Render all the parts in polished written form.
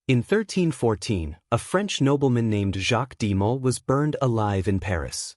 In 1314, a French nobleman named Jacques de Molay was burned alive in Paris.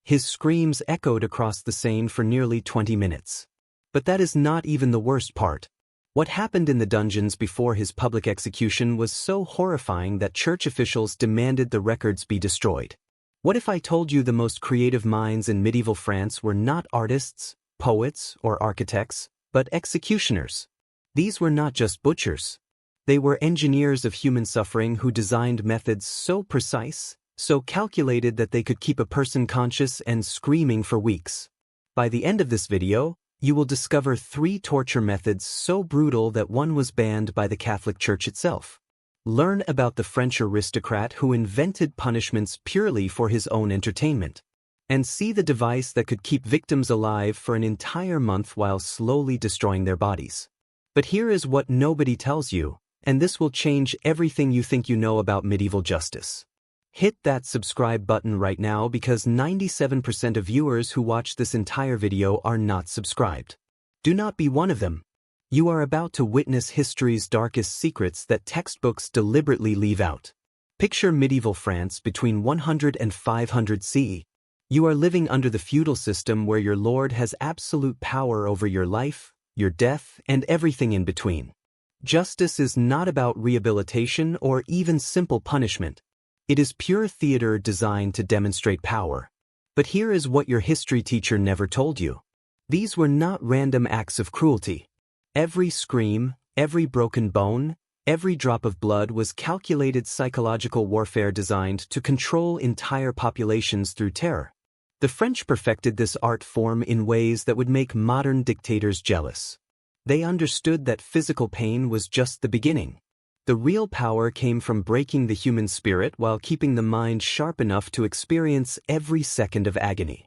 His screams echoed across the Seine for nearly 20 minutes. But that is not even the worst part. What happened in the dungeons before his public execution was so horrifying that church officials demanded the records be destroyed. What if I told you the most creative minds in medieval France were not artists, poets, or architects, but executioners? These were not just butchers. They were engineers of human suffering who designed methods so precise, so calculated that they could keep a person conscious and screaming for weeks. By the end of this video, you will discover 3 torture methods so brutal that one was banned by the Catholic Church itself. Learn about the French aristocrat who invented punishments purely for his own entertainment. And see the device that could keep victims alive for an entire month while slowly destroying their bodies. But here is what nobody tells you, and this will change everything you think you know about medieval justice. Hit that subscribe button right now because 97% of viewers who watch this entire video are not subscribed. Do not be one of them. You are about to witness history's darkest secrets that textbooks deliberately leave out. Picture medieval France between 100 and 500 CE. You are living under the feudal system where your lord has absolute power over your life, your death, and everything in between. Justice is not about rehabilitation or even simple punishment. It is pure theater designed to demonstrate power. But here is what your history teacher never told you. These were not random acts of cruelty. Every scream, every broken bone, every drop of blood was calculated psychological warfare designed to control entire populations through terror. The French perfected this art form in ways that would make modern dictators jealous. They understood that physical pain was just the beginning. The real power came from breaking the human spirit while keeping the mind sharp enough to experience every second of agony.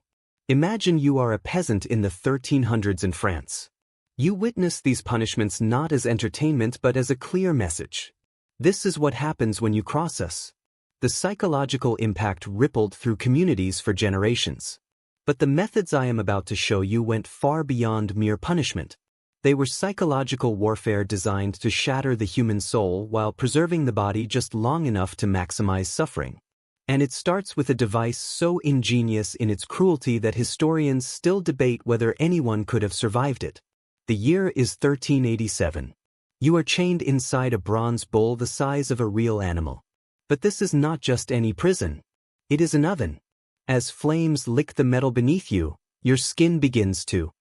Imagine you are a peasant in the 1300s in France. You witness these punishments not as entertainment but as a clear message. This is what happens when you cross us. The psychological impact rippled through communities for generations. But the methods I am about to show you went far beyond mere punishment. They were psychological warfare designed to shatter the human soul while preserving the body just long enough to maximize suffering. And it starts with a device so ingenious in its cruelty that historians still debate whether anyone could have survived it. The year is 1387. You are chained inside a bronze bull the size of a real animal. But this is not just any prison. It is an oven. As flames lick the metal beneath you, your skin begins to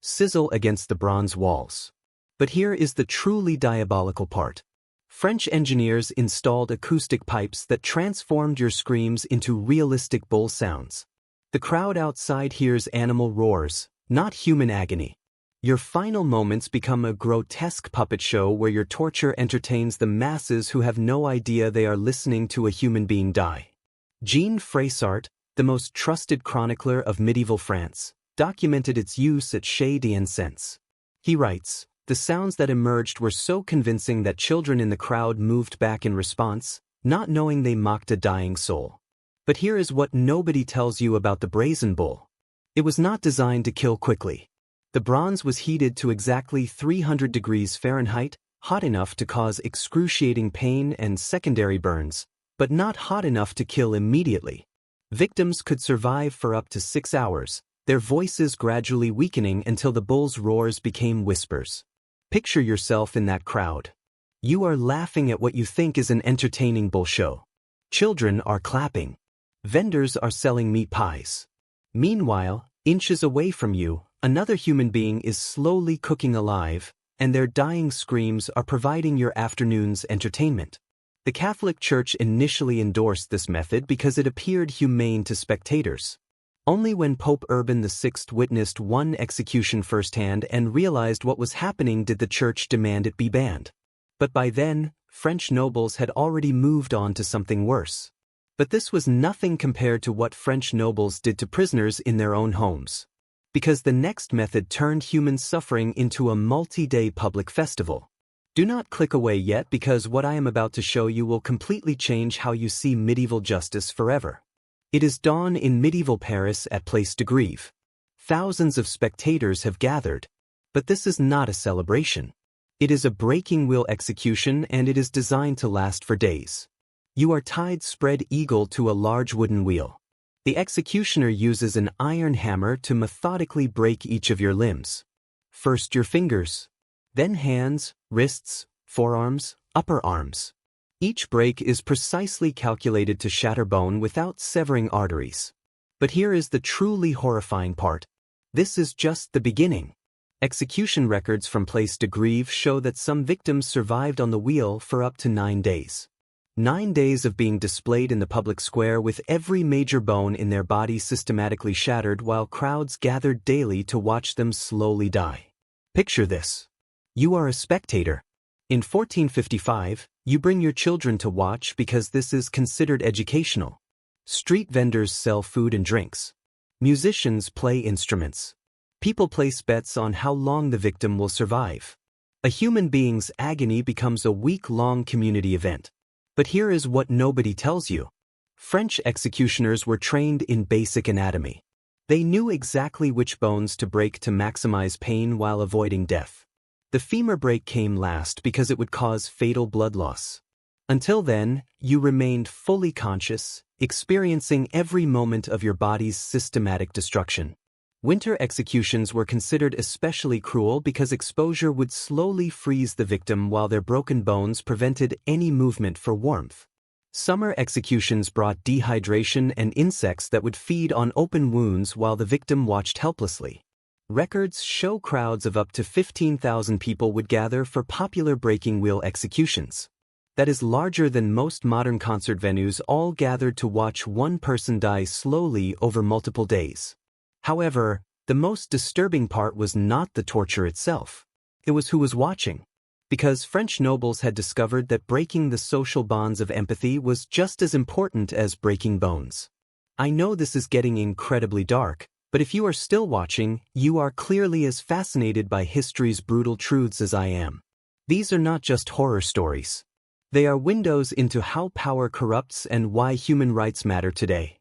sizzle against the bronze walls. But here is the truly diabolical part. French engineers installed acoustic pipes that transformed your screams into realistic bull sounds. The crowd outside hears animal roars, not human agony. Your final moments become a grotesque puppet show where your torture entertains the masses who have no idea they are listening to a human being die. Jean Froissart, the most trusted chronicler of medieval France, documented its use at Chez d'Incense. He writes, "The sounds that emerged were so convincing that children in the crowd moved back in response, not knowing they mocked a dying soul." But here is what nobody tells you about the brazen bull. It was not designed to kill quickly. The bronze was heated to exactly 300 degrees Fahrenheit, hot enough to cause excruciating pain and secondary burns, but not hot enough to kill immediately. Victims could survive for up to 6 hours, their voices gradually weakening until the bull's roars became whispers. Picture yourself in that crowd. You are laughing at what you think is an entertaining bull show. Children are clapping. Vendors are selling meat pies. Meanwhile, inches away from you, another human being is slowly cooking alive, and their dying screams are providing your afternoon's entertainment. The Catholic Church initially endorsed this method because it appeared humane to spectators. Only when Pope Urban VI witnessed one execution firsthand and realized what was happening did the Church demand it be banned. But by then, French nobles had already moved on to something worse. But this was nothing compared to what French nobles did to prisoners in their own homes. Because the next method turned human suffering into a multi-day public festival. Do not click away yet because what I am about to show you will completely change how you see medieval justice forever. It is dawn in medieval Paris at Place de Grève. Thousands of spectators have gathered. But this is not a celebration. It is a breaking wheel execution and it is designed to last for days. You are tied spread eagle to a large wooden wheel. The executioner uses an iron hammer to methodically break each of your limbs. First your fingers, then hands, wrists, forearms, upper arms. Each break is precisely calculated to shatter bone without severing arteries. But here is the truly horrifying part. This is just the beginning. Execution records from Place de Grève show that some victims survived on the wheel for up to 9 days. 9 days of being displayed in the public square with every major bone in their body systematically shattered while crowds gathered daily to watch them slowly die. Picture this. You are a spectator. In 1455, you bring your children to watch because this is considered educational. Street vendors sell food and drinks. Musicians play instruments. People place bets on how long the victim will survive. A human being's agony becomes a week-long community event. But here is what nobody tells you. French executioners were trained in basic anatomy. They knew exactly which bones to break to maximize pain while avoiding death. The femur break came last because it would cause fatal blood loss. Until then, you remained fully conscious, experiencing every moment of your body's systematic destruction. Winter executions were considered especially cruel because exposure would slowly freeze the victim while their broken bones prevented any movement for warmth. Summer executions brought dehydration and insects that would feed on open wounds while the victim watched helplessly. Records show crowds of up to 15,000 people would gather for popular breaking wheel executions. That is larger than most modern concert venues all gathered to watch one person die slowly over multiple days. However, the most disturbing part was not the torture itself. It was who was watching. Because French nobles had discovered that breaking the social bonds of empathy was just as important as breaking bones. I know this is getting incredibly dark, but if you are still watching, you are clearly as fascinated by history's brutal truths as I am. These are not just horror stories. They are windows into how power corrupts and why human rights matter today.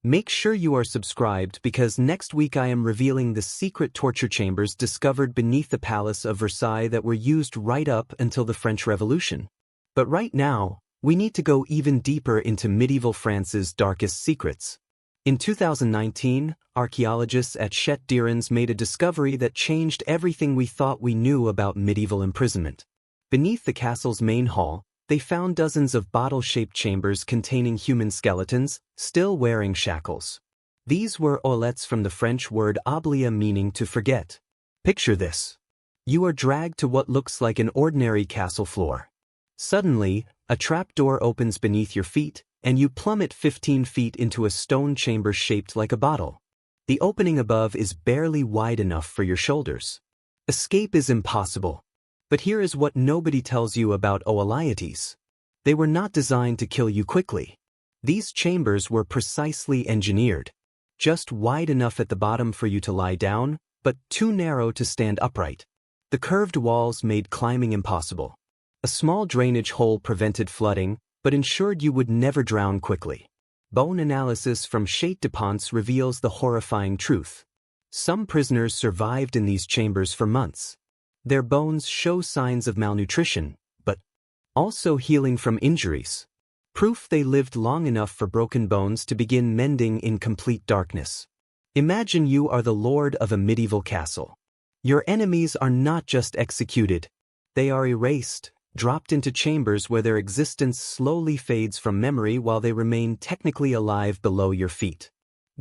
Make sure you are subscribed because next week I am revealing the secret torture chambers discovered beneath the Palace of Versailles that were used right up until the French Revolution. But right now, we need to go even deeper into medieval France's darkest secrets. In 2019, archaeologists at Chet Direns made a discovery that changed everything we thought we knew about medieval imprisonment. Beneath the castle's main hall, they found dozens of bottle-shaped chambers containing human skeletons, still wearing shackles. These were oubliettes from the French word oublier meaning to forget. Picture this. You are dragged to what looks like an ordinary castle floor. Suddenly, a trapdoor opens beneath your feet, and you plummet 15 feet into a stone chamber shaped like a bottle. The opening above is barely wide enough for your shoulders. Escape is impossible. But here is what nobody tells you about oubliettes. They were not designed to kill you quickly. These chambers were precisely engineered. Just wide enough at the bottom for you to lie down, but too narrow to stand upright. The curved walls made climbing impossible. A small drainage hole prevented flooding, but ensured you would never drown quickly. Bone analysis from Chet de Ponce reveals the horrifying truth. Some prisoners survived in these chambers for months. Their bones show signs of malnutrition, but also healing from injuries. Proof they lived long enough for broken bones to begin mending in complete darkness. Imagine you are the lord of a medieval castle. Your enemies are not just executed. They are erased, dropped into chambers where their existence slowly fades from memory while they remain technically alive below your feet.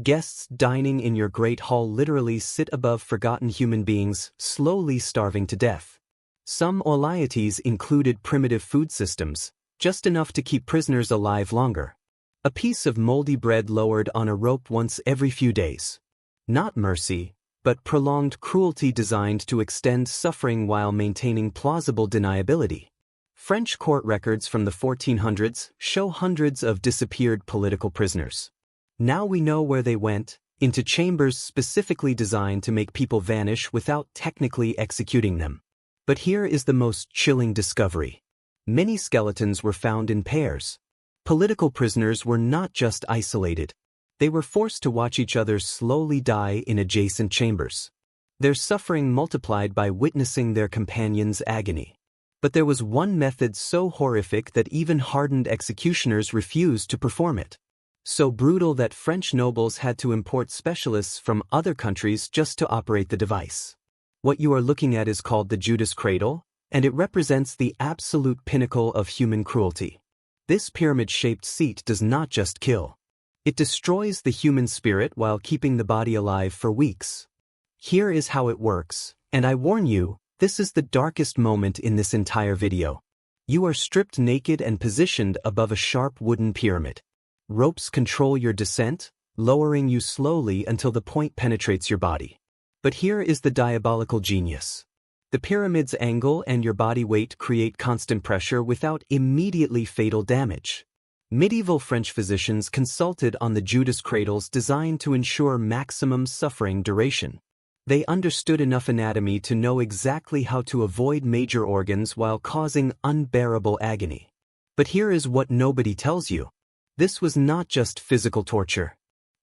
Guests dining in your great hall literally sit above forgotten human beings, slowly starving to death. Some oubliettes included primitive food systems, just enough to keep prisoners alive longer. A piece of moldy bread lowered on a rope once every few days. Not mercy, but prolonged cruelty designed to extend suffering while maintaining plausible deniability. French court records from the 1400s show hundreds of disappeared political prisoners. Now we know where they went, into chambers specifically designed to make people vanish without technically executing them. But here is the most chilling discovery. Many skeletons were found in pairs. Political prisoners were not just isolated. They were forced to watch each other slowly die in adjacent chambers. Their suffering multiplied by witnessing their companions' agony. But there was one method so horrific that even hardened executioners refused to perform it. So brutal that French nobles had to import specialists from other countries just to operate the device. What you are looking at is called the Judas Cradle, and it represents the absolute pinnacle of human cruelty. This pyramid-shaped seat does not just kill. It destroys the human spirit while keeping the body alive for weeks. Here is how it works, and I warn you, this is the darkest moment in this entire video. You are stripped naked and positioned above a sharp wooden pyramid. Ropes control your descent, lowering you slowly until the point penetrates your body. But here is the diabolical genius. The pyramid's angle and your body weight create constant pressure without immediately fatal damage. Medieval French physicians consulted on the Judas cradles designed to ensure maximum suffering duration. They understood enough anatomy to know exactly how to avoid major organs while causing unbearable agony. But here is what nobody tells you. This was not just physical torture.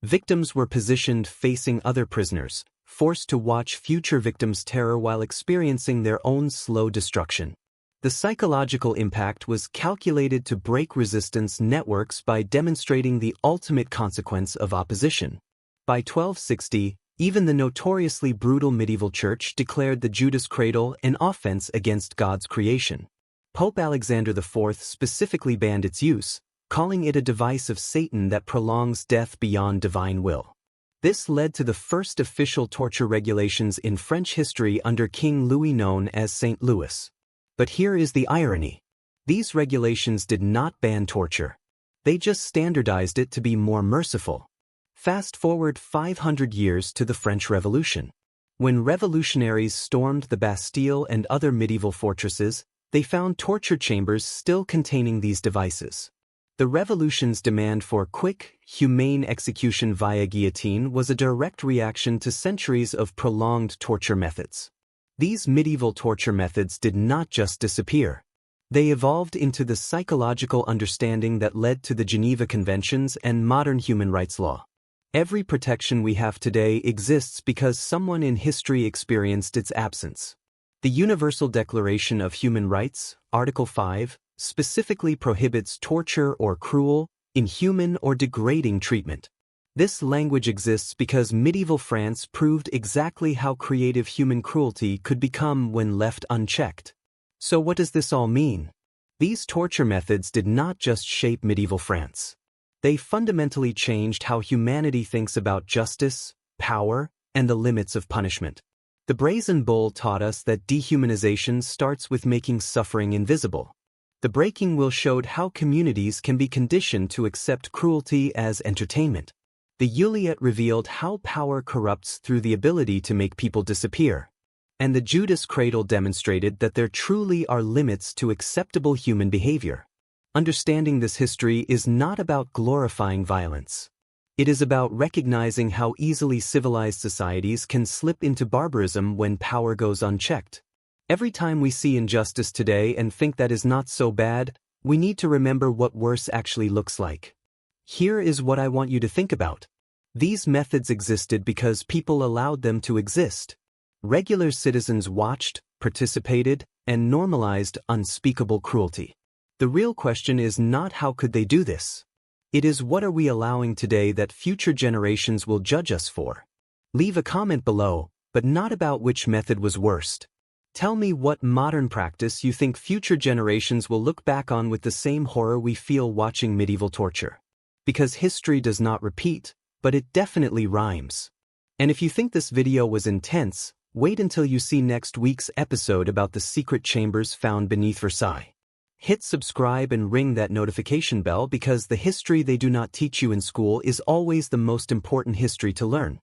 Victims were positioned facing other prisoners, forced to watch future victims' terror while experiencing their own slow destruction. The psychological impact was calculated to break resistance networks by demonstrating the ultimate consequence of opposition. By 1260, even the notoriously brutal medieval church declared the Judas Cradle an offense against God's creation. Pope Alexander IV specifically banned its use, calling it a device of Satan that prolongs death beyond divine will. This led to the first official torture regulations in French history under King Louis, known as St. Louis. But here is the irony. These regulations did not ban torture. They just standardized it to be more merciful. Fast forward 500 years to the French Revolution. When revolutionaries stormed the Bastille and other medieval fortresses, they found torture chambers still containing these devices. The revolution's demand for quick, humane execution via guillotine was a direct reaction to centuries of prolonged torture methods. These medieval torture methods did not just disappear. They evolved into the psychological understanding that led to the Geneva Conventions and modern human rights law. Every protection we have today exists because someone in history experienced its absence. The Universal Declaration of Human Rights, Article 5, specifically prohibits torture or cruel, inhuman, or degrading treatment. This language exists because medieval France proved exactly how creative human cruelty could become when left unchecked. So what does this all mean? These torture methods did not just shape medieval France. They fundamentally changed how humanity thinks about justice, power, and the limits of punishment. The Brazen Bull taught us that dehumanization starts with making suffering invisible. The breaking wheel showed how communities can be conditioned to accept cruelty as entertainment. The Juliet revealed how power corrupts through the ability to make people disappear. And the Judas Cradle demonstrated that there truly are limits to acceptable human behavior. Understanding this history is not about glorifying violence. It is about recognizing how easily civilized societies can slip into barbarism when power goes unchecked. Every time we see injustice today and think that is not so bad, we need to remember what worse actually looks like. Here is what I want you to think about. These methods existed because people allowed them to exist. Regular citizens watched, participated, and normalized unspeakable cruelty. The real question is not how could they do this. It is what are we allowing today that future generations will judge us for. Leave a comment below, but not about which method was worst. Tell me what modern practice you think future generations will look back on with the same horror we feel watching medieval torture. Because history does not repeat, but it definitely rhymes. And if you think this video was intense, wait until you see next week's episode about the secret chambers found beneath Versailles. Hit subscribe and ring that notification bell because the history they do not teach you in school is always the most important history to learn.